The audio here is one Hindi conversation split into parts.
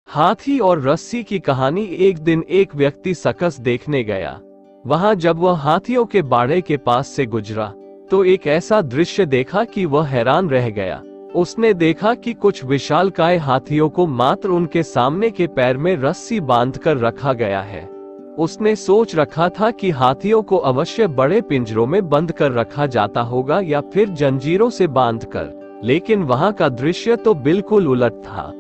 हाथी और रस्सी की कहानी। एक दिन एक व्यक्ति सर्कस देखने गया। वहां जब वह हाथियों के बाड़े के पास से गुजरा तो एक ऐसा दृश्य देखा कि वह हैरान रह गया। उसने देखा कि कुछ विशालकाय हाथियों को मात्र उनके सामने के पैर में रस्सी बांधकर रखा गया है। उसने सोच रखा था कि हाथियों को अवश्य बड़े पिंजरों में बंद कर रखा जाता होगा या फिर जंजीरों से बांधकर, लेकिन वहां का दृश्य तो बिल्कुल उलट था।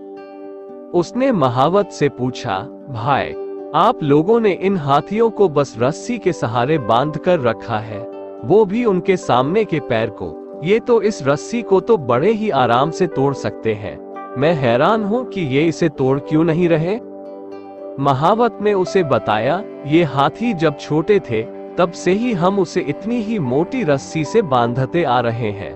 उसने महावत से पूछा, भाई, आप लोगों ने इन हाथियों को बस रस्सी के सहारे बांध कर रखा है, वो भी उनके सामने के पैर को। ये तो इस रस्सी को तो बड़े ही आराम से तोड़ सकते हैं। मैं हैरान हूँ कि ये इसे तोड़ क्यों नहीं रहे। महावत ने उसे बताया, ये हाथी जब छोटे थे तब से ही हम उसे इतनी ही मोटी रस्सी से बांधते आ रहे हैं।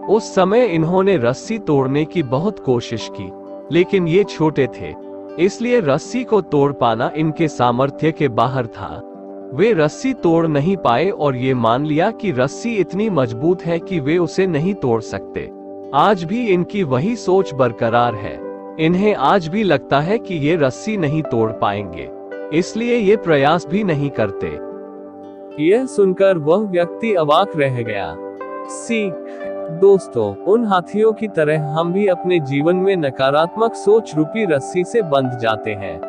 उस समय इन्होंने रस्सी तोड़ने की बहुत कोशिश की, लेकिन ये छोटे थे, इसलिए रस्सी को तोड़ पाना इनके सामर्थ्य के बाहर था। वे रस्सी तोड़ नहीं पाए और ये मान लिया कि रस्सी इतनी मजबूत है कि वे उसे नहीं तोड़ सकते। आज भी इनकी वही सोच बरकरार है। इन्हें आज भी लगता है कि ये रस्सी नहीं तोड़ पाएंगे, इसलिए ये प्रयास भी नहीं करते। यह सुनकर वह व्यक्ति अवाक रह गया। सीख, दोस्तों, उन हाथियों की तरह हम भी अपने जीवन में नकारात्मक सोच रूपी रस्सी से बंध जाते हैं।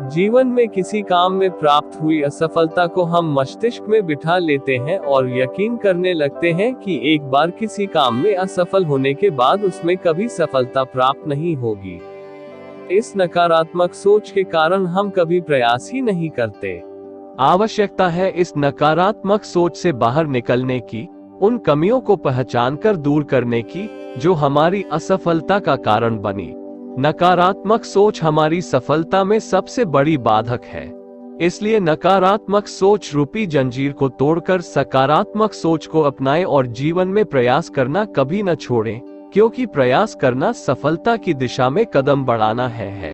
जीवन में किसी काम में प्राप्त हुई असफलता को हम मस्तिष्क में बिठा लेते हैं और यकीन करने लगते हैं कि एक बार किसी काम में असफल होने के बाद उसमें कभी सफलता प्राप्त नहीं होगी। इस नकारात्मक सोच के कारण हम कभी प्रयास ही नहीं करते। आवश्यकता है इस नकारात्मक सोच से बाहर निकलने की, उन कमियों को पहचानकर दूर करने की जो हमारी असफलता का कारण बनी। नकारात्मक सोच हमारी सफलता में सबसे बड़ी बाधक है। इसलिए नकारात्मक सोच रूपी जंजीर को तोड़कर सकारात्मक सोच को अपनाएं और जीवन में प्रयास करना कभी न छोड़ें, क्योंकि प्रयास करना सफलता की दिशा में कदम बढ़ाना है।